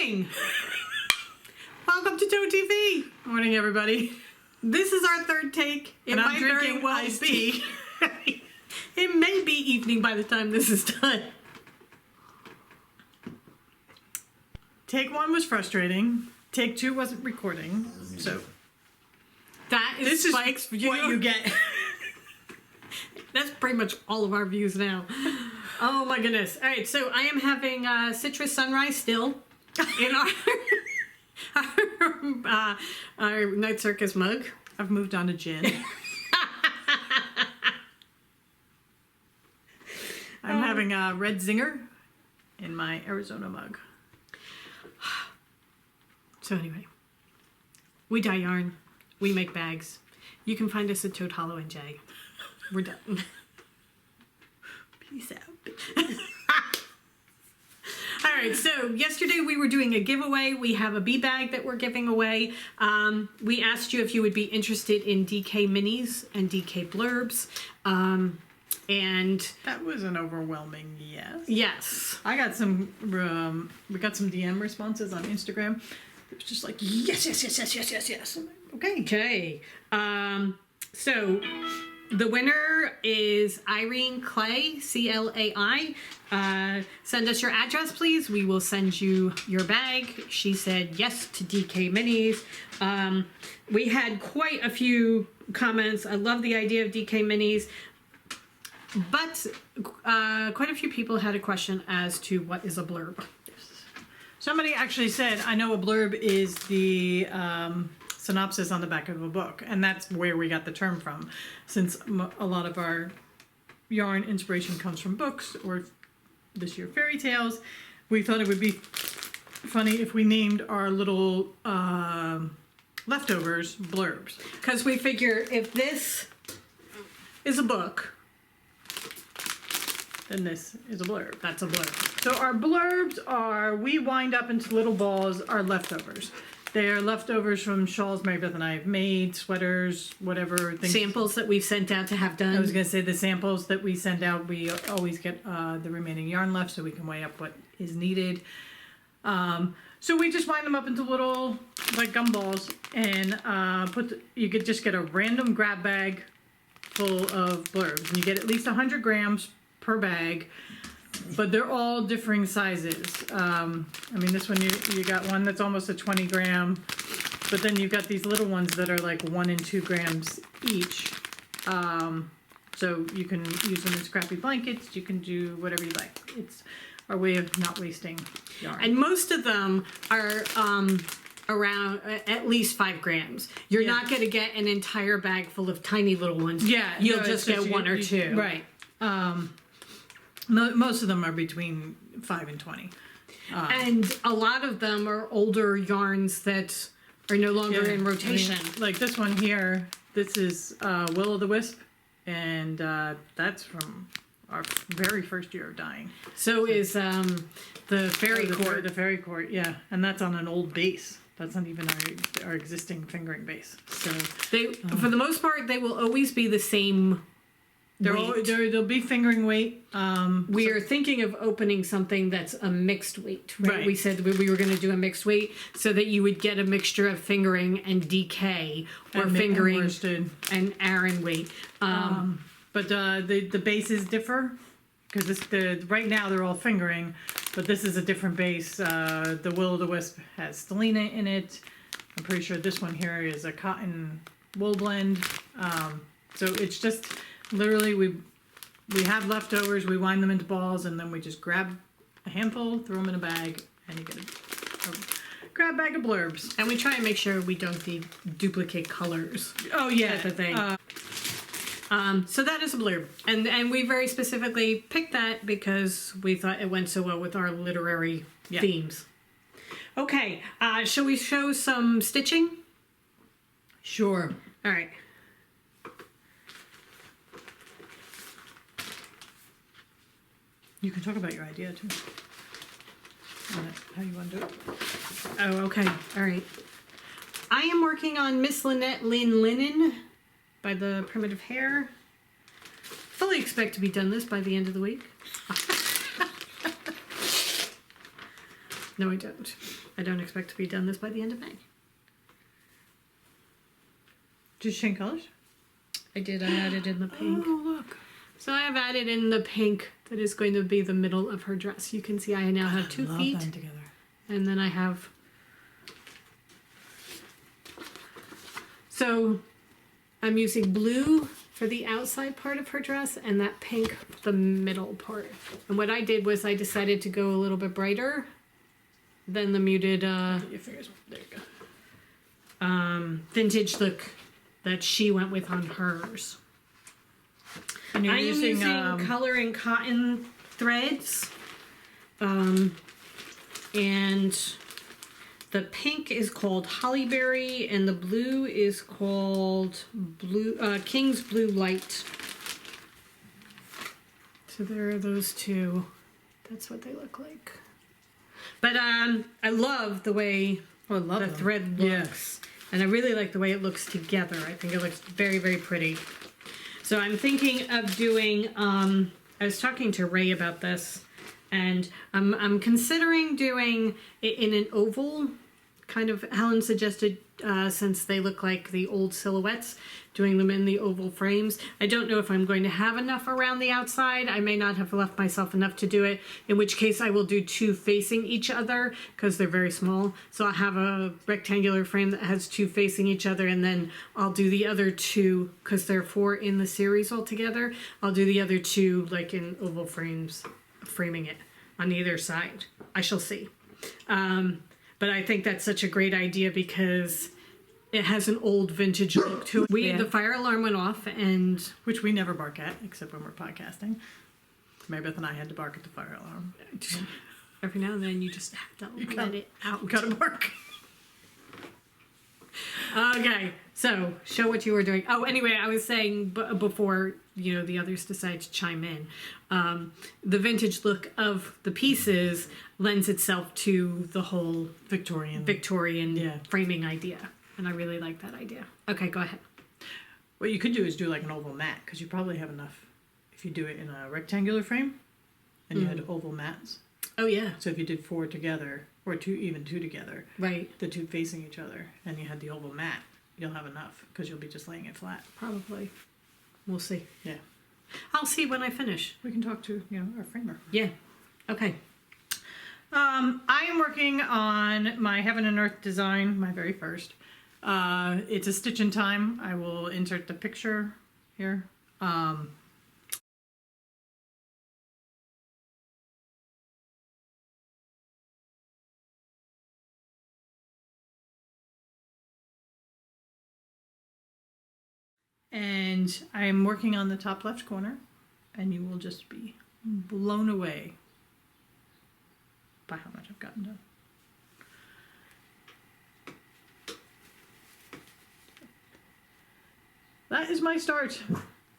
morning! Welcome to Toad TV. Morning, everybody. This is our third take. And I'm drinking iced tea. It may be evening by the time this is done. Take one was frustrating. Take two wasn't recording. So That is this Spike's is what you get. That's pretty much all of our views now. Oh my goodness. All right, so I am having Citrus Sunrise still in our Night Circus mug. I've moved on to gin. I'm having a Red Zinger in my Arizona mug. So anyway, we dye yarn, we make bags. You can find us at Toad Hollow and J. We're done. Peace out. All right, so yesterday we were doing a giveaway. We have a bee bag that we're giving away. We asked you if you would be interested in DK minis and DK blurbs. And that was an overwhelming yes. Yes. I got some, we got some DM responses on Instagram. It was just like, yes, yes, yes, yes, yes, yes, yes. I'm like, okay. Okay. So the winner is Irene Clay, C-L-A-I. Send us your address, please. We will send you your bag. She said yes to DK Minis. We had quite a few comments. I love the idea of DK Minis. But quite a few people had a question as to what is a blurb. Somebody actually said, I know a blurb is the synopsis on the back of a book, and that's where we got the term from. Since a lot of our yarn inspiration comes from books, or this year fairy tales, we thought it would be funny if we named our little leftovers blurbs. Because we figure if this is a book, then this is a blurb. that's a blurb. So our blurbs are, we wind up into little balls, are leftovers. They are leftovers from shawls Mary Beth and I have made, sweaters, whatever. Things. Samples that we've sent out to have done. I was going to say the samples that we send out, we always get the remaining yarn left so we can weigh up what is needed. So we just wind them up into little like gumballs and you could just get a random grab bag full of blurbs. And you get at least 100 grams per bag, but they're all differing sizes. I mean, this one you got one that's almost a 20 gram, but then you've got these little ones that are like 1 and 2 grams each. So you can use them as scrappy blankets. You can do whatever you like. It's our way of not wasting yarn. And most of them are around at least 5 grams. You're not going to get an entire bag full of tiny little ones. Yeah, you'll just get one or two. Right. Most of them are between 5 and 20. And a lot of them are older yarns that are no longer in rotation. I mean, like this one here, this is Will-o'-the-Wisp, and that's from our very first year of dyeing. So is the Fairy Court. The Fairy Court, yeah. And that's on an old base. That's not even our existing fingering base. So they, for the most part, they will always be the same they'll be fingering weight. We are thinking of opening something that's a mixed weight, right? We said we were going to do a mixed weight so that you would get a mixture of fingering and DK, or and fingering and Aran weight. But the bases differ because right now they're all fingering, but this is a different base. The Will-o'-the-Wisp has stellina in it. I'm pretty sure this one here is a cotton wool blend. So it's just literally we have leftovers, we wind them into balls, and then we just grab a handful, throw them in a bag, and you get a grab bag of blurbs. And we try and make sure we don't duplicate colors. Oh yeah, type of thing. So that is a blurb, and we very specifically picked that because we thought it went so well with our literary themes. Okay, shall we show some stitching? Sure. All right. You can talk about your idea too. How you want to do it? Oh, okay. All right. I am working on Miss Lynette Lynn Linen by the Primitive Hair. Fully expect to be done this by the end of the week. No, I don't. I don't expect to be done this by the end of May. Just change colors? I did. I added in the pink. Oh, look. So I have added in the pink that is going to be the middle of her dress. You can see I now have 2 love feet. them together. And then I have... So I'm using blue for the outside part of her dress and that pink for the middle part. And what I did was I decided to go a little bit brighter than the muted Your fingers. There you go. vintage look that she went with on hers. And you're I am using using color and cotton threads. And the pink is called Hollyberry and the blue is called King's Blue Light. So there are those two. That's what they look like. But I love the way the thread looks. And I really like the way it looks together. I think it looks very, very pretty. So I'm thinking of doing, I was talking to Ray about this, and I'm considering doing it in an oval, kind of, Helen suggested, since they look like the old silhouettes, doing them in the oval frames. I don't know if I'm going to have enough around the outside. I may not have left myself enough to do it, in which case I will do 2 facing each other because they're very small. So I'll have a rectangular frame that has 2 facing each other, and then I'll do the other 2, because there are 4 in the series altogether, I'll do the other 2 like in oval frames, framing it on either side. I shall see. But I think that's such a great idea because it has an old vintage look to it. The fire alarm went off, and which we never bark at, except when we're podcasting. Mary Beth and I had to bark at the fire alarm. Every now and then you just have to let it out. You gotta bark. Okay, so show what you were doing. Oh, anyway, I was saying before the others decide to chime in, the vintage look of the pieces lends itself to the whole Victorian framing idea, and I really like that idea. Okay, go ahead. What you could do is do like an oval mat, because you probably have enough if you do it in a rectangular frame and you had oval mats. Oh yeah. So if you did 4 together, or 2 together, right, the 2 facing each other, and you had the oval mat, you'll have enough because you'll be just laying it flat. Probably. We'll see. Yeah. I'll see when I finish. We can talk to our framer. Yeah. Okay. I am working on my Heaven and Earth design, my very first. It's a stitch in time. I will insert the picture here. And I'm working on the top left corner, and you will just be blown away by how much I've gotten done. That is my start.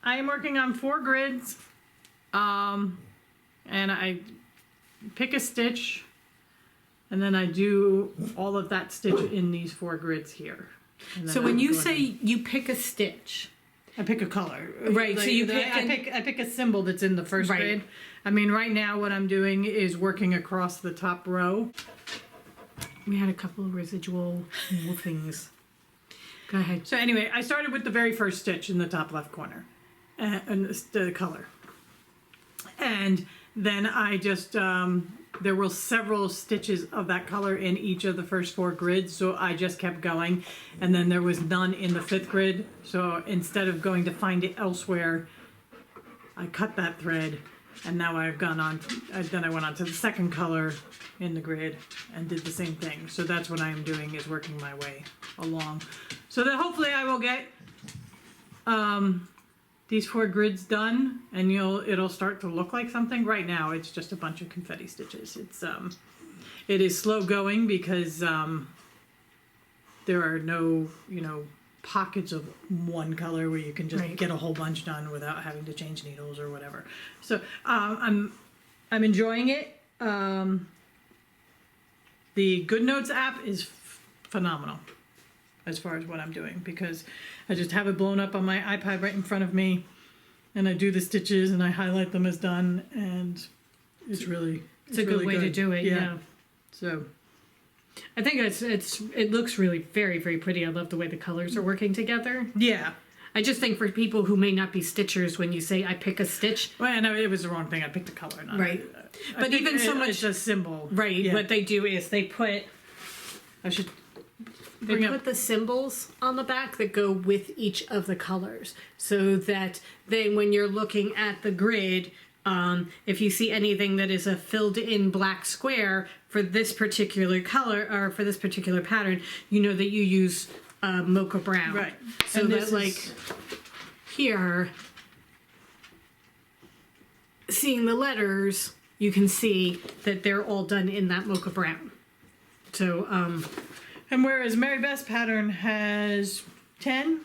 I am working on 4 grids, and I pick a stitch, and then I do all of that stitch in these 4 grids here. So when you say you pick a stitch, I pick a color. Right, like, so you I pick a symbol that's in the first grid. I mean, right now what I'm doing is working across the top row. We had a couple of residual things. Go ahead. So anyway, I started with the very first stitch in the top left corner, and the color. And then I just, there were several stitches of that color in each of the first 4 grids, so I just kept going. And then there was none in the 5th grid, so instead of going to find it elsewhere, I cut that thread, and now I've gone on, then I went on to the 2nd color in the grid and did the same thing. So that's what I am doing, is working my way along. So that hopefully I will get these 4 grids done, and it'll start to look like something. Right now it's just a bunch of confetti stitches. It is slow going because there are no pockets of one color where you can just get a whole bunch done without having to change needles or whatever. So I'm enjoying it. The Good Notes app is phenomenal as far as what I'm doing, because I just have it blown up on my iPad right in front of me, and I do the stitches and I highlight them as done, and it's a good way to do it. Yeah. So I think it looks really very, very pretty. I love the way the colors are working together. yeah. I just think for people who may not be stitchers, when you say I pick a stitch, Well, no, it was the wrong thing. I picked a color, not Right. I But think even so much- it's a symbol, right? Yeah. What they do is they put I should They bring put up. the symbols on the back that go with each of the colors, so that then when you're looking at the grid, if you see anything that is a filled in black square for this particular color or for this particular pattern, you know that you use mocha brown. Right. So And that this like is- here, seeing the letters, you can see that they're all done in that mocha brown. So, And whereas Mary Beth's pattern has 10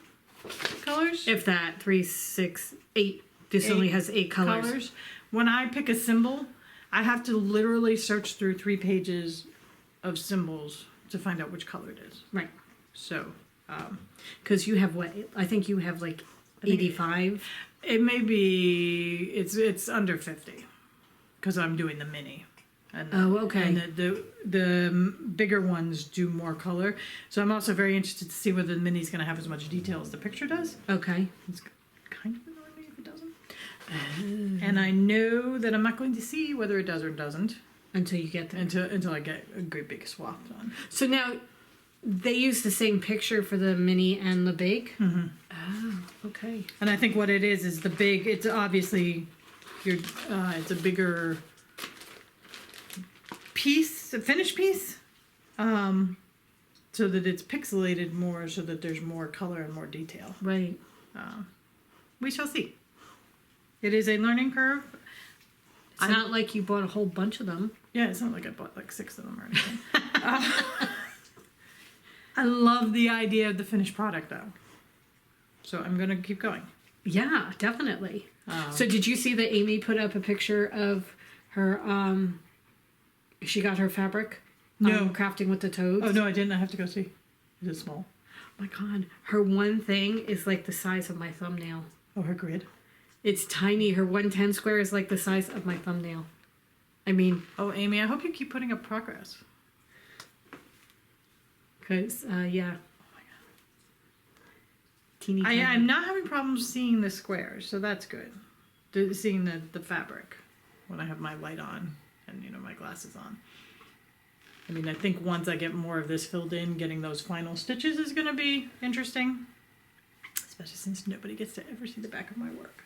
colors, if that, 3, 6, 8, this 8 only has 8 colors. when I pick a symbol, I have to literally search through 3 pages of symbols to find out which color it is. Right. So Because you have what? I think you have like 85. it may be it's under 50 because I'm doing the mini. And Oh, okay. And the bigger ones do more color. So I'm also very interested to see whether the mini's going to have as much detail as the picture does. Okay. It's kind of annoying me if it doesn't. And I know that I'm not going to see whether it does or doesn't Until you get there. until I get a great big swath done. So now they use the same picture for the mini and the big? Mm-hmm. Oh, okay. And I think what it is the big. It's obviously it's a bigger piece, a finished piece, so that it's pixelated more, so that there's more color and more detail. Right. We shall see. It is a learning curve. It's not like you bought a whole bunch of them. Yeah, it's not like I bought like 6 of them or anything. I love the idea of the finished product though. So I'm going to keep going. Yeah, definitely. So did you see that Amy put up a picture of her, she got her fabric? No. Crafting with the toads? Oh, no, I didn't. I have to go see. Is it small? Oh my God. Her one thing is like the size of my thumbnail. Oh, her grid. It's tiny. Her 110 square is like the size of my thumbnail. I mean, Oh, Amy, I hope you keep putting up progress. because, yeah. Teeny tiny. I'm not having problems seeing the squares, so that's good. Seeing the fabric when I have my light on and, my glasses on. I mean, I think once I get more of this filled in, getting those final stitches is going to be interesting. Especially since nobody gets to ever see the back of my work.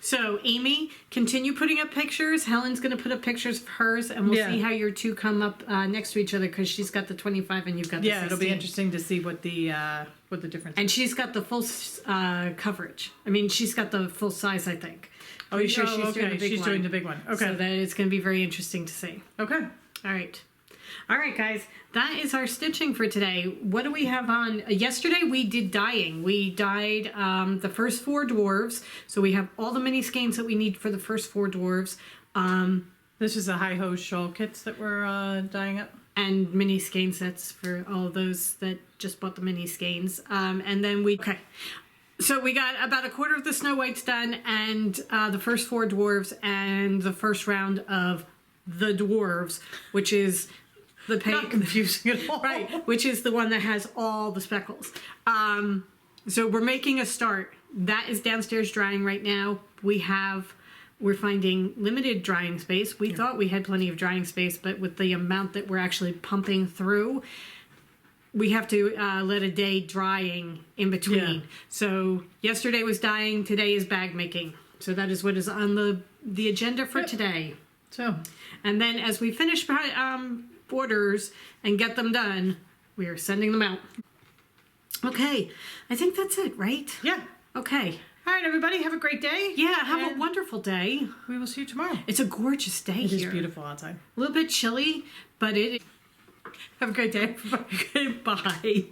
So, Amy, continue putting up pictures. Helen's going to put up pictures of hers, and we'll Yeah. see how your two come up next to each other because she's got the 25 and you've got the 16. Yeah, it'll be interesting to see what the difference And is. she's got the full coverage. I mean, she's got the full size, I think. Pretty sure she's doing the big she's one. doing the big one. Okay. So that it's going to be very interesting to see. Okay. All right. All right, guys. That is our stitching for today. What do we have on? Yesterday we did dyeing. We dyed the first 4 dwarves. So we have all the mini skeins that we need for the first 4 dwarves. This is the high-ho shawl kits that we're dyeing up. And mini skein sets for all those that just bought the mini skeins. And then okay. So we got about a quarter of the Snow Whites done and the first 4 dwarves and the first round of the dwarves, which is the Not confusing at all. right, which is the one that has all the speckles. So we're making a start. That is downstairs drying right now. We're finding limited drying space. We thought we had plenty of drying space, but with the amount that we're actually pumping through, we have to let a day drying in between. Yeah. So yesterday was dyeing, today is bag making. So that is what is on the agenda for Yep. today. So, And then as we finish orders and get them done, we are sending them out. Okay, I think that's it, right? yeah. Okay. All right, everybody, have a great day. Yeah, have a And wonderful day. we will see you tomorrow. It's a gorgeous day It here. is beautiful outside. A little bit chilly, but it. Have a great day, everybody. Bye.